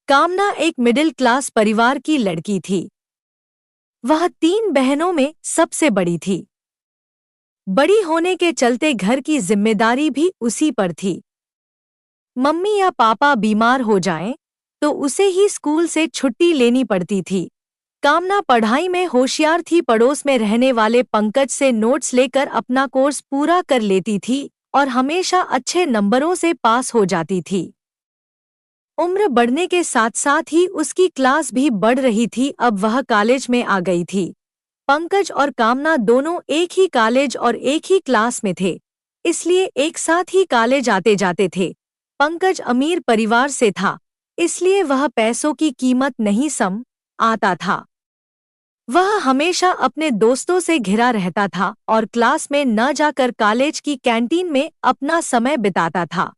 कामना एक middle class परिवार की लड़की थी। वह 3 बहनों में सबसे बड़ी थी। बड़ी होने के चलते घर की जिम्मेदारी भी उसी पर थी। मम्मी या पापा बीमार हो जाएं, तो उसे ही स्कूल से छुट्टी लेनी पड़ती थी। कामना पढ़ाई में होशियार थी। पड़ोस में रहने वाले पंकज से नोट्स लेकर अपना कोर्स पूरा कर लेती थी और हमेशा अच्छे नंबरों से पास हो जाती थी। उम्र बढ़ने के साथ साथ ही उसकी क्लास भी बढ़ रही थी। अब वह कॉलेज में आ गई थी। पंकज और कामना दोनों एक ही कॉलेज और एक ही क्लास में थे, इसलिए एक साथ ही कॉलेज आते जाते थे। पंकज अमीर परिवार से था, इसलिए वह पैसों की कीमत नहीं समझ आता था। वह हमेशा अपने दोस्तों से घिरा रहता था और क्लास में न जाकर कॉलेज की कैंटीन में अपना समय बिताता था।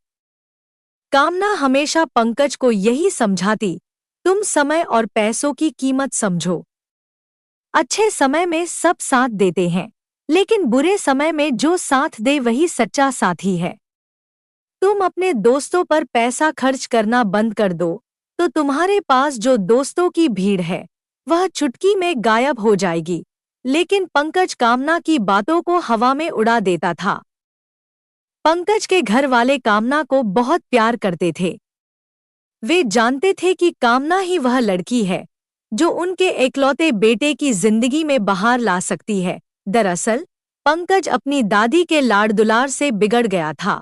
कामना हमेशा पंकज को यही समझाती, तुम समय और पैसों की कीमत समझो। अच्छे समय में सब साथ देते हैं, लेकिन बुरे समय में जो साथ दे वही सच्चा साथी है। तुम अपने दोस्तों पर पैसा खर्च करना बंद कर दो, तो तुम्हारे पास जो दोस्तों की भीड़ है वह चुटकी में गायब हो जाएगी। लेकिन पंकज कामना की बातों को हवा में उड़ा देता था। पंकज के घर वाले कामना को बहुत प्यार करते थे। वे जानते थे कि कामना ही वह लड़की है जो उनके एकलौते बेटे की जिंदगी में बहार ला सकती है। दरअसल पंकज अपनी दादी के लाड़ दुलार से बिगड़ गया था।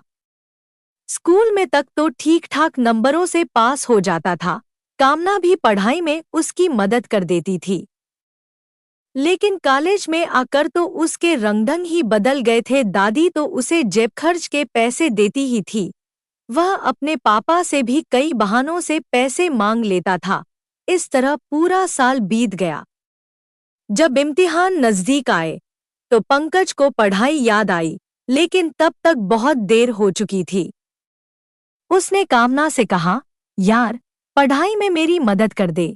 स्कूल में तक तो ठीक ठाक नंबरों से पास हो जाता था। कामना भी पढ़ाई में उसकी मदद कर देती थी। लेकिन कॉलेज में आकर तो उसके रंगढंग ही बदल गए थे। दादी तो उसे जेब खर्च के पैसे देती ही थी। वह अपने पापा से भी कई बहानों से पैसे मांग लेता था। इस तरह पूरा साल बीत गया। जब इम्तिहान नजदीक आए तो पंकज को पढ़ाई याद आई, लेकिन तब तक बहुत देर हो चुकी थी। उसने कामना से कहा, यार, पढ़ाई में मेरी मदद कर दे।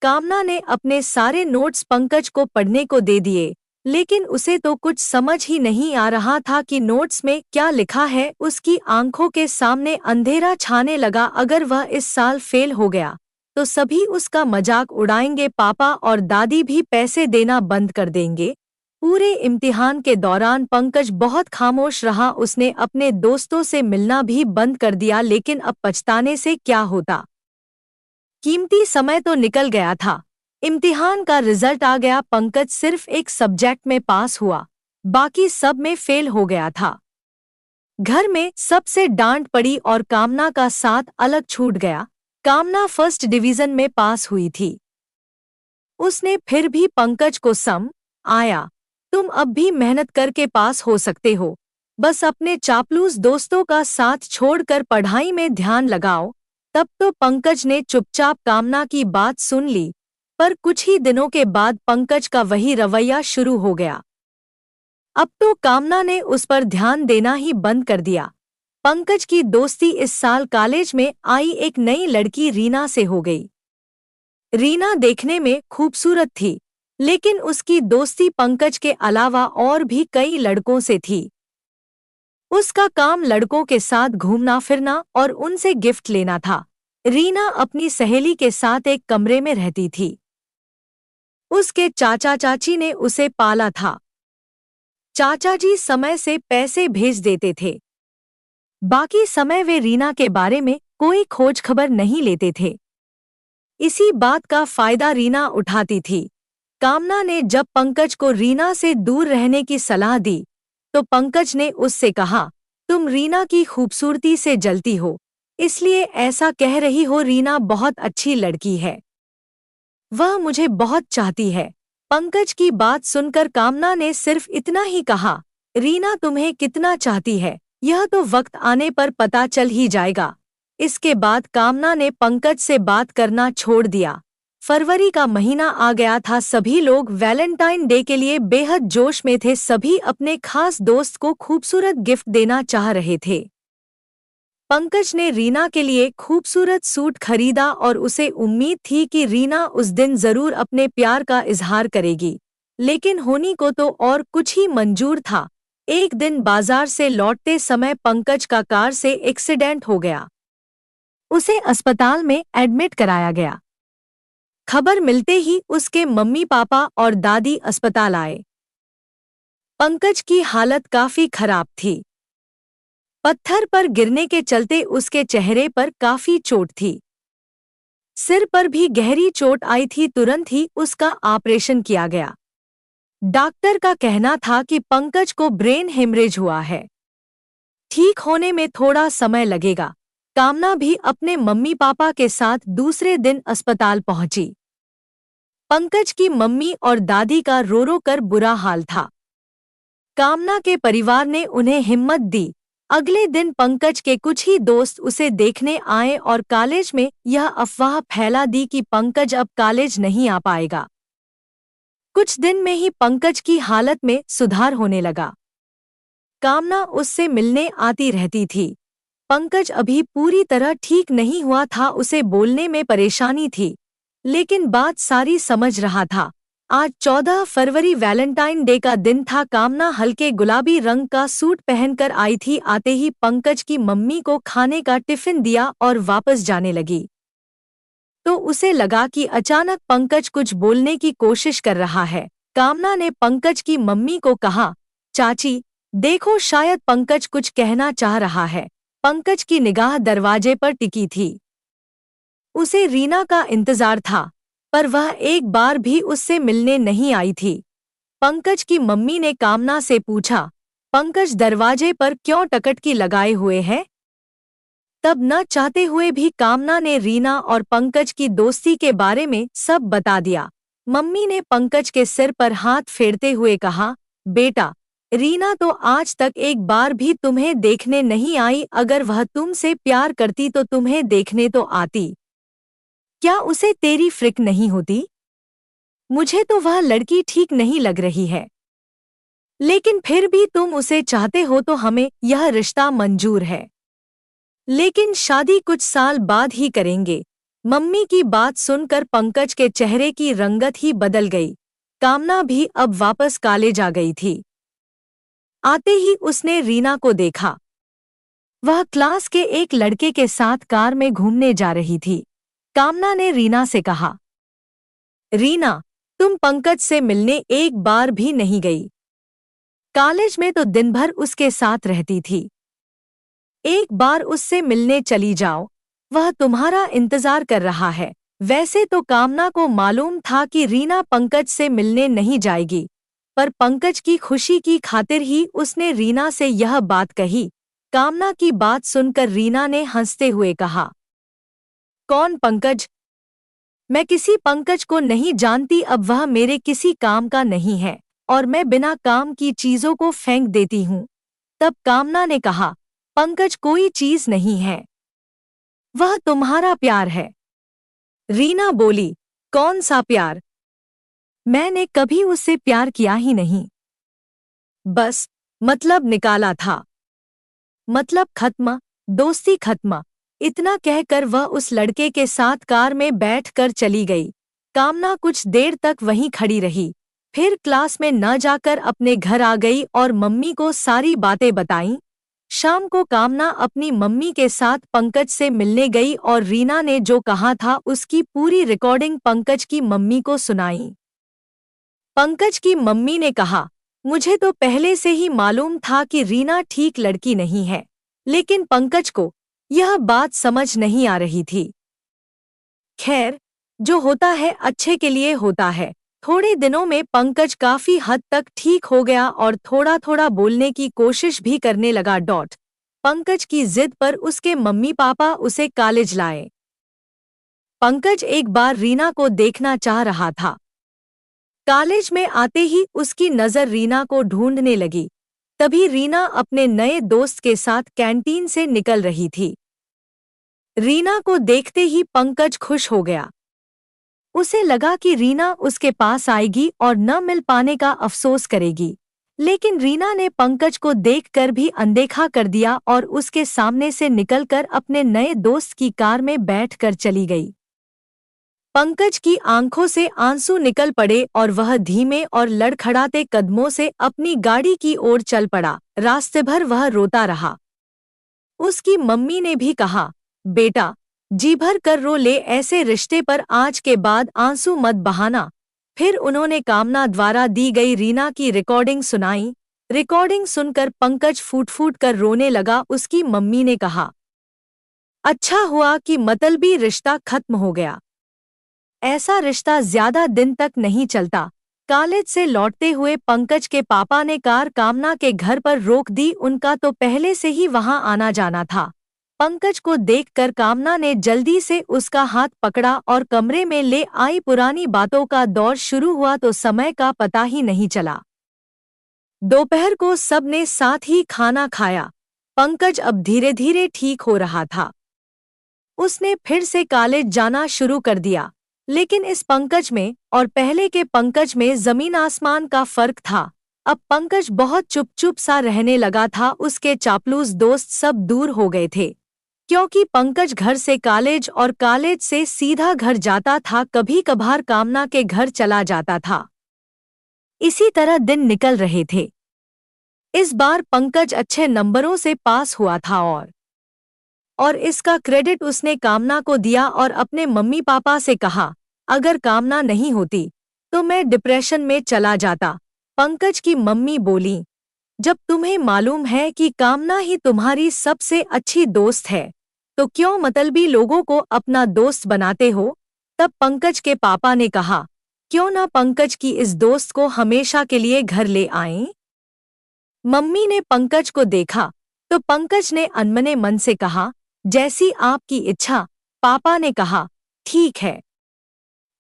कामना ने अपने सारे नोट्स पंकज को पढ़ने को दे दिए, लेकिन उसे तो कुछ समझ ही नहीं आ रहा था कि नोट्स में क्या लिखा है। उसकी आंखों के सामने अंधेरा छाने लगा। अगर वह इस साल फेल हो गया तो सभी उसका मजाक उड़ाएंगे। पापा और दादी भी पैसे देना बंद कर देंगे। पूरे इम्तिहान के दौरान पंकज बहुत खामोश रहा। उसने अपने दोस्तों से मिलना भी बंद कर दिया, लेकिन अब पछताने से क्या होता। कीमती समय तो निकल गया था। इम्तिहान का रिजल्ट आ गया। पंकज सिर्फ एक सब्जेक्ट में पास हुआ, बाकी सब में फेल हो गया था। घर में सबसे डांट पड़ी और कामना का साथ अलग छूट गया। कामना फर्स्ट डिवीजन में पास हुई थी। उसने फिर भी पंकज को आया, तुम अब भी मेहनत करके पास हो सकते हो, बस अपने चापलूस दोस्तों का साथ छोड़कर पढ़ाई में ध्यान लगाओ। तब तो पंकज ने चुपचाप कामना की बात सुन ली, पर कुछ ही दिनों के बाद पंकज का वही रवैया शुरू हो गया। अब तो कामना ने उस पर ध्यान देना ही बंद कर दिया। पंकज की दोस्ती इस साल कॉलेज में आई एक नई लड़की रीना से हो गई। रीना देखने में खूबसूरत थी, लेकिन उसकी दोस्ती पंकज के अलावा और भी कई लड़कों से थी। उसका काम लड़कों के साथ घूमना फिरना और उनसे गिफ्ट लेना था। रीना अपनी सहेली के साथ एक कमरे में रहती थी। उसके चाचा चाची ने उसे पाला था। चाचा जी समय से पैसे भेज देते थे। बाकी समय वे रीना के बारे में कोई खोज खबर नहीं लेते थे। इसी बात का फायदा रीना उठाती थी। कामना ने जब पंकज को रीना से दूर रहने की सलाह दी, तो पंकज ने उससे कहा, तुम रीना की खूबसूरती से जलती हो, इसलिए ऐसा कह रही हो। रीना बहुत अच्छी लड़की है, वह मुझे बहुत चाहती है। पंकज की बात सुनकर कामना ने सिर्फ इतना ही कहा, रीना तुम्हें कितना चाहती है यह तो वक्त आने पर पता चल ही जाएगा। इसके बाद कामना ने पंकज से बात करना छोड़ दिया। फरवरी का महीना आ गया था। सभी लोग वैलेंटाइन डे के लिए बेहद जोश में थे। सभी अपने खास दोस्त को खूबसूरत गिफ्ट देना चाह रहे थे। पंकज ने रीना के लिए खूबसूरत सूट खरीदा और उसे उम्मीद थी कि रीना उस दिन जरूर अपने प्यार का इजहार करेगी, लेकिन होनी को तो और कुछ ही मंजूर था। एक दिन बाजार से लौटते समय पंकज का कार से एक्सीडेंट हो गया। उसे अस्पताल में एडमिट कराया गया। खबर मिलते ही उसके मम्मी पापा और दादी अस्पताल आए। पंकज की हालत काफी खराब थी। पत्थर पर गिरने के चलते उसके चेहरे पर काफी चोट थी। सिर पर भी गहरी चोट आई थी। तुरंत ही उसका ऑपरेशन किया गया। डॉक्टर का कहना था कि पंकज को ब्रेन हेमरेज हुआ है। ठीक होने में थोड़ा समय लगेगा। कामना भी अपने मम्मी पापा के साथ दूसरे दिन अस्पताल पहुंची। पंकज की मम्मी और दादी का रो रो कर बुरा हाल था। कामना के परिवार ने उन्हें हिम्मत दी। अगले दिन पंकज के कुछ ही दोस्त उसे देखने आए और कॉलेज में यह अफवाह फैला दी कि पंकज अब कॉलेज नहीं आ पाएगा। कुछ दिन में ही पंकज की हालत में सुधार होने लगा। कामना उससे मिलने आती रहती थी। पंकज अभी पूरी तरह ठीक नहीं हुआ था। उसे बोलने में परेशानी थी, लेकिन बात सारी समझ रहा था। आज 14 फरवरी वैलेंटाइन डे का दिन था। कामना हल्के गुलाबी रंग का सूट पहनकर आई थी। आते ही पंकज की मम्मी को खाने का टिफिन दिया और वापस जाने लगी तो उसे लगा कि अचानक पंकज कुछ बोलने की कोशिश कर रहा है। कामना ने पंकज की मम्मी को कहा, चाची देखो, शायद पंकज कुछ कहना चाह रहा है। पंकज की निगाह दरवाजे पर टिकी थी। उसे रीना का इंतजार था, पर वह एक बार भी उससे मिलने नहीं आई थी। पंकज की मम्मी ने कामना से पूछा, पंकज दरवाजे पर क्यों टकटकी लगाए हुए है? तब न चाहते हुए भी कामना ने रीना और पंकज की दोस्ती के बारे में सब बता दिया। मम्मी ने पंकज के सिर पर हाथ फेरते हुए कहा, बेटा, रीना तो आज तक एक बार भी तुम्हें देखने नहीं आई। अगर वह तुमसे प्यार करती तो तुम्हें देखने तो आती। क्या उसे तेरी फिक्र नहीं होती? मुझे तो वह लड़की ठीक नहीं लग रही है, लेकिन फिर भी तुम उसे चाहते हो तो हमें यह रिश्ता मंजूर है, लेकिन शादी कुछ साल बाद ही करेंगे। मम्मी की बात सुनकर पंकज के चेहरे की रंगत ही बदल गई। कामना भी अब वापस कॉलेज आ गई थी। आते ही उसने रीना को देखा। वह क्लास के एक लड़के के साथ कार में घूमने जा रही थी। कामना ने रीना से कहा, रीना, तुम पंकज से मिलने एक बार भी नहीं गई। कॉलेज में तो दिन भर उसके साथ रहती थी। एक बार उससे मिलने चली जाओ, वह तुम्हारा इंतजार कर रहा है। वैसे तो कामना को मालूम था कि रीना पंकज से मिलने नहीं जाएगी, पर पंकज की खुशी की खातिर ही उसने रीना से यह बात कही। कामना की बात सुनकर रीना ने हंसते हुए कहा, कौन पंकज? मैं किसी पंकज को नहीं जानती। अब वह मेरे किसी काम का नहीं है और मैं बिना काम की चीजों को फेंक देती हूँ। तब कामना ने कहा, पंकज कोई चीज नहीं है, वह तुम्हारा प्यार है। रीना बोली, कौन सा प्यार? मैंने कभी उससे प्यार किया ही नहीं। बस मतलब निकाला था। मतलब खत्म, दोस्ती खत्म। इतना कहकर वह उस लड़के के साथ कार में बैठकर चली गई। कामना कुछ देर तक वहीं खड़ी रही, फिर क्लास में न जाकर अपने घर आ गई और मम्मी को सारी बातें बताईं। शाम को कामना अपनी मम्मी के साथ पंकज से मिलने गई और रीना ने जो कहा था उसकी पूरी रिकॉर्डिंग पंकज की मम्मी को सुनाई। पंकज की मम्मी ने कहा, मुझे तो पहले से ही मालूम था कि रीना ठीक लड़की नहीं है, लेकिन पंकज को यह बात समझ नहीं आ रही थी। खैर, जो होता है अच्छे के लिए होता है। थोड़े दिनों में पंकज काफी हद तक ठीक हो गया और थोड़ा थोड़ा बोलने की कोशिश भी करने लगा। पंकज की जिद पर उसके मम्मी पापा उसे कॉलेज लाए। पंकज एक बार रीना को देखना चाह रहा था। कॉलेज में आते ही उसकी नजर रीना को ढूंढने लगी। तभी रीना अपने नए दोस्त के साथ कैंटीन से निकल रही थी। रीना को देखते ही पंकज खुश हो गया। उसे लगा कि रीना उसके पास आएगी और न मिल पाने का अफसोस करेगी, लेकिन रीना ने पंकज को देखकर भी अनदेखा कर दिया और उसके सामने से निकलकर अपने नए दोस्त की कार में बैठकर चली गई। पंकज की आंखों से आंसू निकल पड़े और वह धीमे और लड़खड़ाते कदमों से अपनी गाड़ी की ओर चल पड़ा। रास्ते भर वह रोता रहा। उसकी मम्मी ने भी कहा, बेटा, जी भर कर रो ले, ऐसे रिश्ते पर आज के बाद आंसू मत बहाना। फिर उन्होंने कामना द्वारा दी गई रीना की रिकॉर्डिंग सुनाई। रिकॉर्डिंग सुनकर पंकज फूट फूट कर रोने लगा। उसकी मम्मी ने कहा, अच्छा हुआ कि मतलबी रिश्ता खत्म हो गया। ऐसा रिश्ता ज्यादा दिन तक नहीं चलता। कॉलेज से लौटते हुए पंकज के पापा ने कार कामना के घर पर रोक दी। उनका तो पहले से ही वहां आना जाना था। पंकज को देखकर कामना ने जल्दी से उसका हाथ पकड़ा और कमरे में ले आई। पुरानी बातों का दौर शुरू हुआ तो समय का पता ही नहीं चला। दोपहर को सबने साथ ही खाना खाया। पंकज अब धीरे धीरे ठीक हो रहा था। उसने फिर से कॉलेज जाना शुरू कर दिया। लेकिन इस पंकज में और पहले के पंकज में जमीन आसमान का फर्क था। अब पंकज बहुत चुप चुप सा रहने लगा था। उसके चापलूस दोस्त सब दूर हो गए थे, क्योंकि पंकज घर से कॉलेज और कॉलेज से सीधा घर जाता था। कभी कभार कामना के घर चला जाता था। इसी तरह दिन निकल रहे थे। इस बार पंकज अच्छे नंबरों से पास हुआ था और इसका क्रेडिट उसने कामना को दिया और अपने मम्मी पापा से कहा, अगर कामना नहीं होती तो मैं डिप्रेशन में चला जाता। पंकज की मम्मी बोली, जब तुम्हें मालूम है कि कामना ही तुम्हारी सबसे अच्छी दोस्त है तो क्यों मतलबी लोगों को अपना दोस्त बनाते हो। तब पंकज के पापा ने कहा, क्यों ना पंकज की इस दोस्त को हमेशा के लिए घर ले आएं। मम्मी ने पंकज को देखा तो पंकज ने अनमने मन से कहा, जैसी आपकी इच्छा। पापा ने कहा, ठीक है,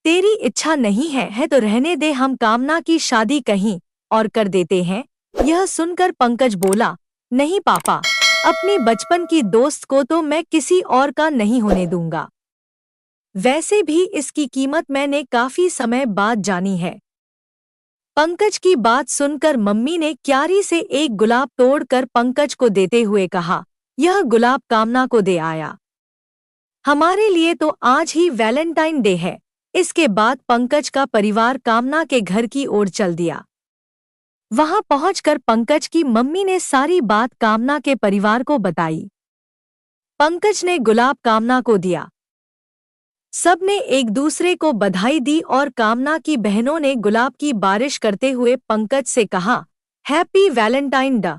तेरी इच्छा नहीं है तो रहने दे, हम कामना की शादी कहीं और कर देते हैं। यह सुनकर पंकज बोला, नहीं पापा, अपनी बचपन की दोस्त को तो मैं किसी और का नहीं होने दूंगा। वैसे भी इसकी कीमत मैंने काफी समय बाद जानी है। पंकज की बात सुनकर मम्मी ने क्यारी से एक गुलाब तोड़कर पंकज को देते हुए कहा, यह गुलाब कामना को दे आया। हमारे लिए तो आज ही वैलेंटाइन डे है। इसके बाद पंकज का परिवार कामना के घर की ओर चल दिया। वहां पहुंचकर पंकज की मम्मी ने सारी बात कामना के परिवार को बताई। पंकज ने गुलाब कामना को दिया। सबने एक दूसरे को बधाई दी और कामना की बहनों ने गुलाब की बारिश करते हुए पंकज से कहा, हैप्पी वैलेंटाइन डे।